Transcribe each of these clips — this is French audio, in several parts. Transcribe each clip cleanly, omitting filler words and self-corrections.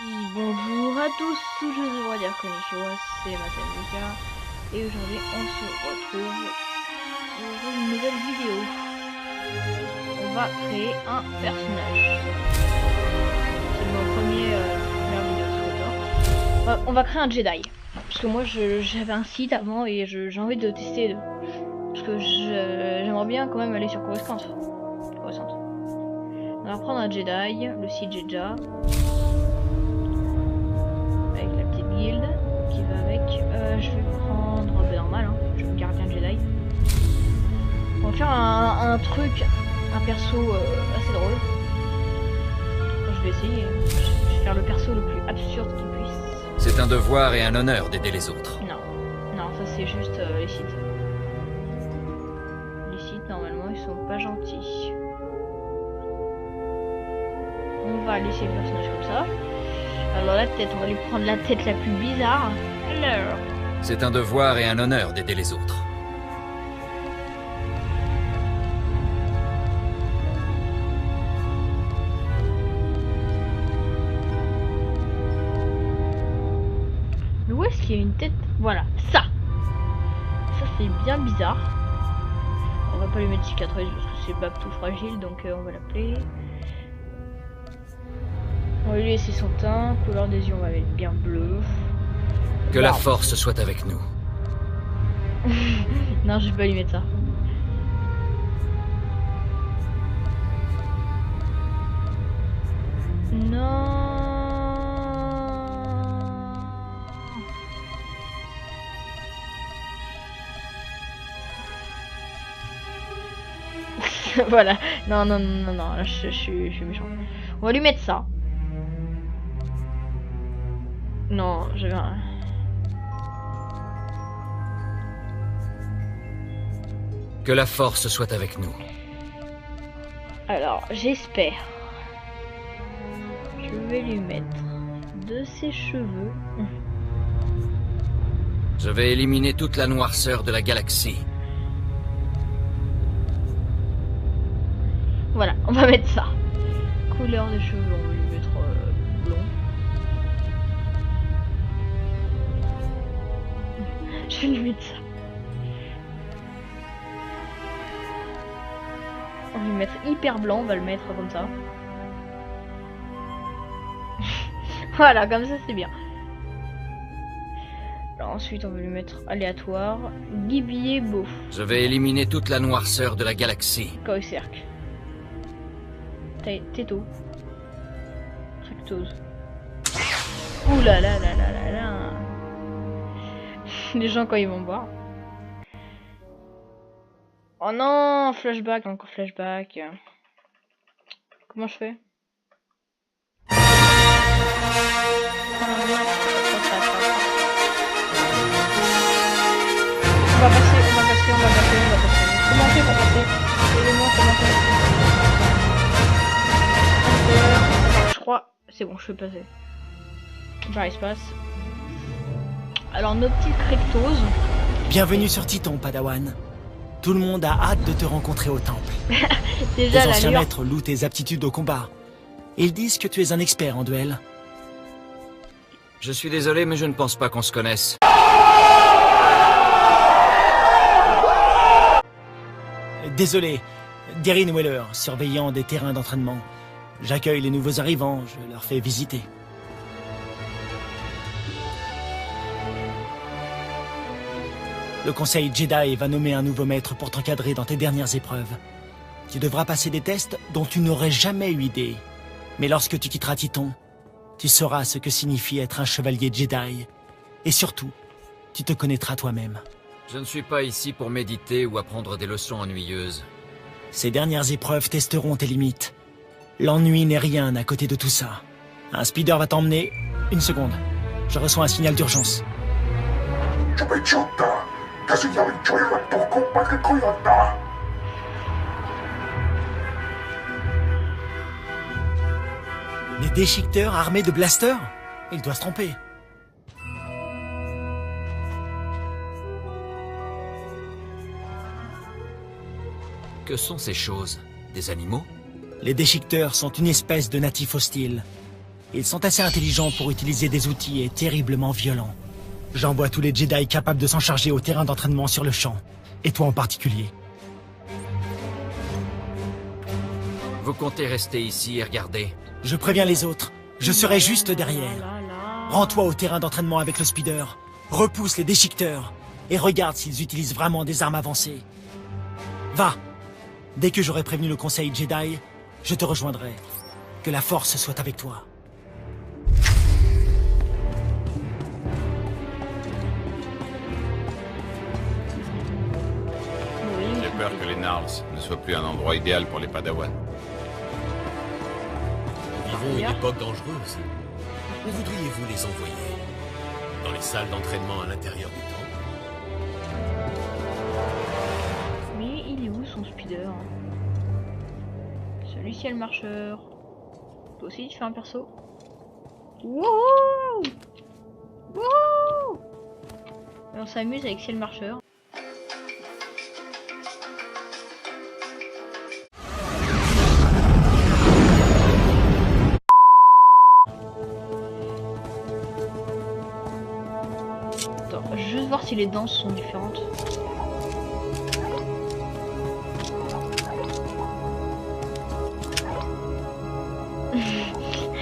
Bonjour à tous, je vais dire Konnichiwa, c'est Masamuka et aujourd'hui on se retrouve pour une nouvelle vidéo. On va créer un personnage. C'est mon première vidéo sur le genre. On va créer un Jedi. Parce que moi j'avais un site avant et j'ai envie de tester. Parce que j'aimerais bien quand même aller sur Coruscant. On va prendre un Jedi, le site Jeja. Qui va avec. Je vais prendre normal, hein. Je vais me garder un Jedi. On va faire un truc, un perso assez drôle. Je vais essayer. Je vais faire le perso le plus absurde qu'il puisse. C'est un devoir et un honneur d'aider les autres. Non, ça c'est juste les sites. Les sites normalement ils sont pas gentils. On va laisser le personnage comme ça. Alors la tête, on va lui prendre la tête la plus bizarre. Alors. C'est un devoir et un honneur d'aider les autres. Mais où est-ce qu'il y a une tête? Voilà, ça. Ça c'est bien bizarre. On va pas lui mettre cicatrice parce que c'est pas tout fragile, donc on va l'appeler. On va lui laisser son teint, couleur des yeux on va mettre bien bleu. Que la force soit avec nous. Non, je vais pas lui mettre ça. Non. Voilà. Non, là, je suis méchant. On va lui mettre ça. Non, j'avais un... Que la force soit avec nous. Alors, j'espère. Je vais lui mettre de ses cheveux. Je vais éliminer toute la noirceur de la galaxie. Voilà, on va mettre ça. Couleur des cheveux, on va lui mettre blond. Je vais lui mettre ça. On va lui mettre hyper blanc, on va le mettre comme ça. Voilà, comme ça c'est bien. Alors ensuite on va lui mettre aléatoire. Gibier beau. Je vais éliminer toute la noirceur de la galaxie. Cercle. Této. Tractose. Ouh là là là là là là. Les gens quand ils vont boire. Oh non, flashback, encore flashback. Comment je fais? On va passer. Comment on fait pour passer? Comment je crois, c'est bon, je peux passer. Par espace. Alors nos petites rectoses. Bienvenue sur Titon, Padawan. Tout le monde a hâte de te rencontrer au temple. Déjà, les anciens maîtres louent tes aptitudes au combat. Ils disent que tu es un expert en duel. Je suis désolé, mais je ne pense pas qu'on se connaisse. Désolé, Derin Weller, surveillant des terrains d'entraînement. J'accueille les nouveaux arrivants, je leur fais visiter. Le conseil Jedi va nommer un nouveau maître pour t'encadrer dans tes dernières épreuves. Tu devras passer des tests dont tu n'aurais jamais eu idée. Mais lorsque tu quitteras Titon, tu sauras ce que signifie être un chevalier Jedi. Et surtout, tu te connaîtras toi-même. Je ne suis pas ici pour méditer ou apprendre des leçons ennuyeuses. Ces dernières épreuves testeront tes limites. L'ennui n'est rien à côté de tout ça. Un speeder va t'emmener... Une seconde. Je reçois un signal d'urgence. Des déchiqueteurs armés de blasters? Il doit se tromper. Que sont ces choses? Des animaux? Les déchiqueteurs sont une espèce de natifs hostiles. Ils sont assez intelligents pour utiliser des outils et terriblement violents. J'envoie tous les Jedi capables de s'en charger au terrain d'entraînement sur le champ. Et toi en particulier. Vous comptez rester ici et regarder? Je préviens les autres. Je serai juste derrière. Là, là. Rends-toi au terrain d'entraînement avec le speeder. Repousse les déchiqueteurs. Et regarde s'ils utilisent vraiment des armes avancées. Va. Dès que j'aurai prévenu le conseil Jedi, je te rejoindrai. Que la force soit avec toi. Oui, J'ai peur que les Narls ne soient plus un endroit idéal pour les Padawans. Nous vivons une époque dangereuse. Où voudriez-vous les envoyer? Dans les salles d'entraînement à l'intérieur du temple? mais il est où son speeder? Celui ciel marcheur. Toi aussi tu fais un perso? Wouhou! Wouhou! Et on s'amuse avec ciel marcheur. Attends, je vais juste voir si les danses sont différentes.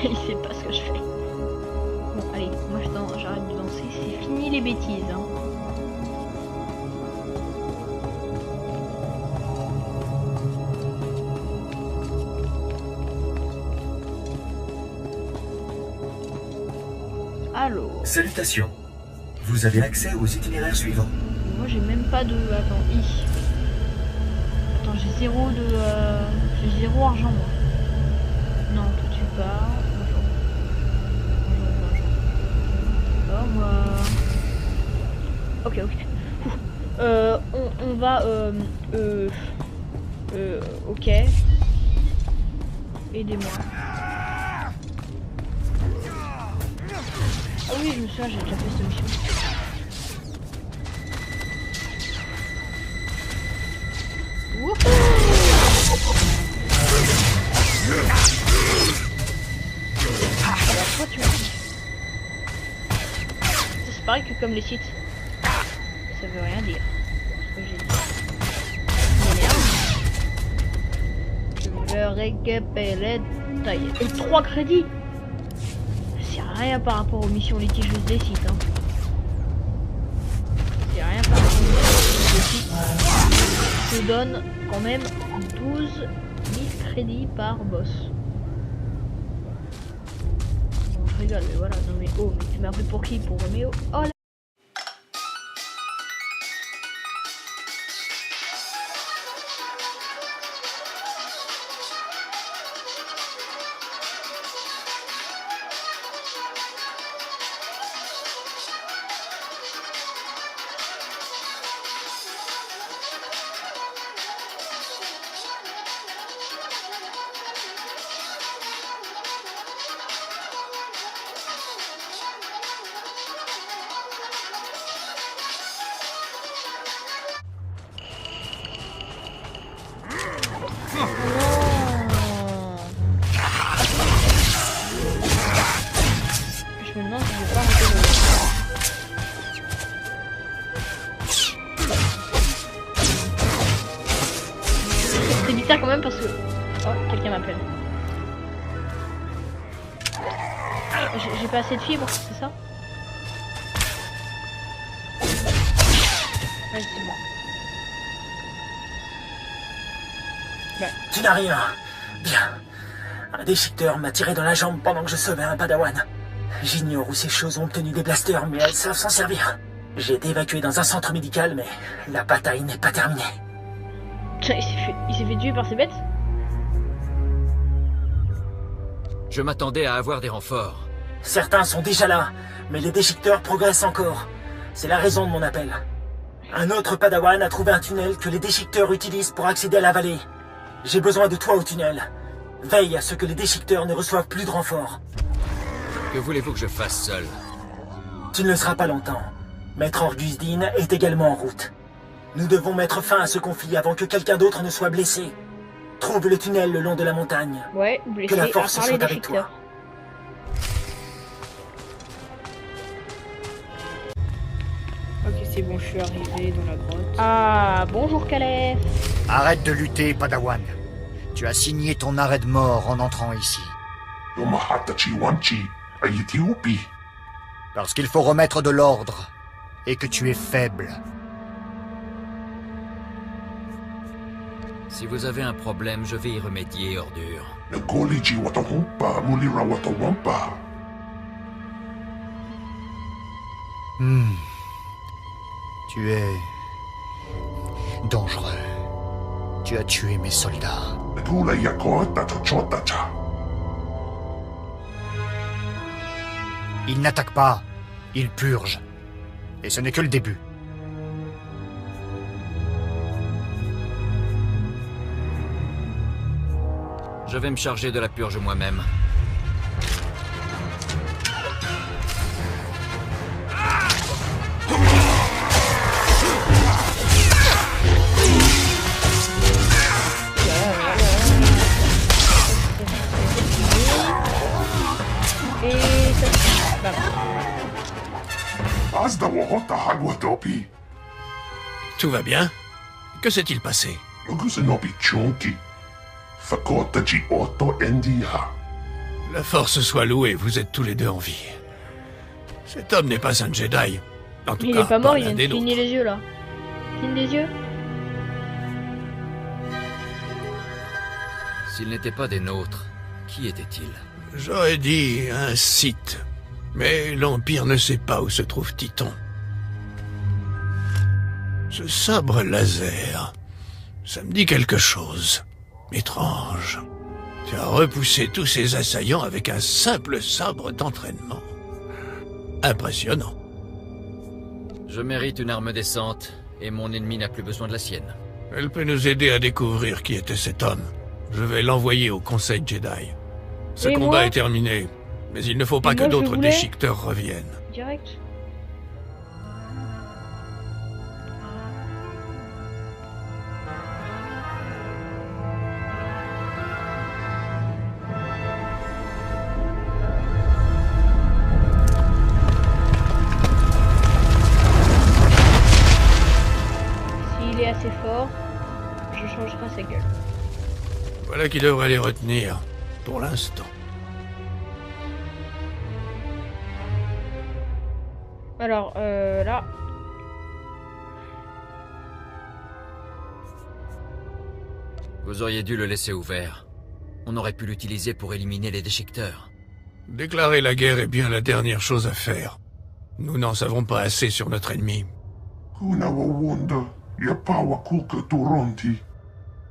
Il sait pas ce que je fais. Bon, allez, moi j'arrête de danser. C'est fini les bêtises. Hein. Allô. Salutations. Vous avez accès aux itinéraires suivants. Moi j'ai même pas de. Attends, Attends, j'ai zéro de. J'ai zéro argent moi. Non, toi tu pars. Bonjour. Au revoir. Ok, ok. On va. Ok. Aidez-moi. Ah oui, je me souviens, j'ai déjà fait cette mission. Wouhou! Alors toi tu m'as dit. C'est pareil que comme les sites. Ça veut rien dire. Ce que j'ai dit. Je veux récupérer taille. Et 3 crédits! C'est rien par rapport aux missions litigieuses des sites. Hein. C'est rien par rapport aux missions des sites. Je donne quand même 12 000 crédits par boss. Bon, je rigole, mais voilà. Non mais oh, mais tu m'as pris pour qui? Pour Roméo? Oh là. Je me demande si je vais pas arrêter de... C'est bizarre quand même parce que... Oh, quelqu'un m'appelle. J'ai pas assez de fibres, c'est ça? Ouais, c'est bon. Tu n'as rien. Bien. Un déchiqueteur m'a tiré dans la jambe pendant que je sauvais un padawan. J'ignore où ces choses ont obtenu des blasters, mais elles savent s'en servir. J'ai été évacué dans un centre médical, mais la bataille n'est pas terminée. Il s'est fait tuer par ces bêtes? Je m'attendais à avoir des renforts. Certains sont déjà là, mais les déchiqueteurs progressent encore. C'est la raison de mon appel. Un autre padawan a trouvé un tunnel que les déchiqueteurs utilisent pour accéder à la vallée. J'ai besoin de toi au tunnel. Veille à ce que les déchiqueteurs ne reçoivent plus de renforts. Que voulez-vous que je fasse seul? Tu ne le seras pas longtemps. Maître Orgus Din est également en route. Nous devons mettre fin à ce conflit avant que quelqu'un d'autre ne soit blessé. Trouve le tunnel le long de la montagne. Ouais, blessé Que la à force part les soit avec toi. déchiqueteurs. je suis arrivé dans la grotte. Ah, bonjour Calais. Arrête de lutter, Padawan. Tu as signé ton arrêt de mort en entrant ici. Parce qu'il faut remettre de l'ordre, et que tu es faible. Si vous avez un problème, je vais y remédier, ordure. Tu es... dangereux. Tu as tué mes soldats. Ils n'attaquent pas, ils purgent. Et ce n'est que le début. Je vais me charger de la purge moi-même. Et ça bah. Tout va bien? Que s'est-il passé? La force soit louée, vous êtes tous les deux en vie. Cet homme n'est pas un Jedi. En tout Il cas, est pas mort, il l'un vient de des cligner nôtres. les yeux là. Cligne des yeux. S'il n'était pas des nôtres, qui était-il? J'aurais dit un Sith. Mais l'Empire ne sait pas où se trouve Titon. Ce sabre laser, ça me dit quelque chose. Étrange. Tu as repoussé tous ces assaillants avec un simple sabre d'entraînement. Impressionnant. Je mérite une arme décente, et mon ennemi n'a plus besoin de la sienne. Elle peut nous aider à découvrir qui était cet homme. Je vais l'envoyer au Conseil Jedi. Ce Et combat moi est terminé, mais il ne faut pas Et que moi, je d'autres voulais- déchiqueteurs reviennent. Direct. S'il est assez fort, je changerai sa gueule. Voilà qui devrait les retenir, pour l'instant. Alors, là. Vous auriez dû le laisser ouvert. On aurait pu l'utiliser pour éliminer les déchiqueteurs. Déclarer la guerre est bien la dernière chose à faire. Nous n'en savons pas assez sur notre ennemi.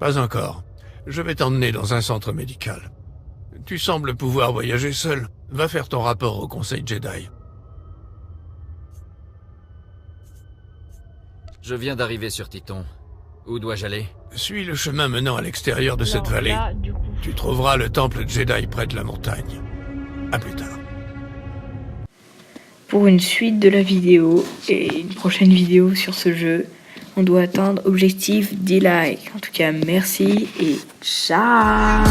Pas encore. Je vais t'emmener dans un centre médical. Tu sembles pouvoir voyager seul. Va faire ton rapport au Conseil Jedi. Je viens d'arriver sur Titon. Où dois-je aller? Suis le chemin menant à l'extérieur de cette Alors, vallée. là, du coup. Tu trouveras le temple Jedi près de la montagne. À plus tard. Pour une suite de la vidéo et une prochaine vidéo sur ce jeu, on doit atteindre objectif 10 likes. En tout cas, merci et ciao.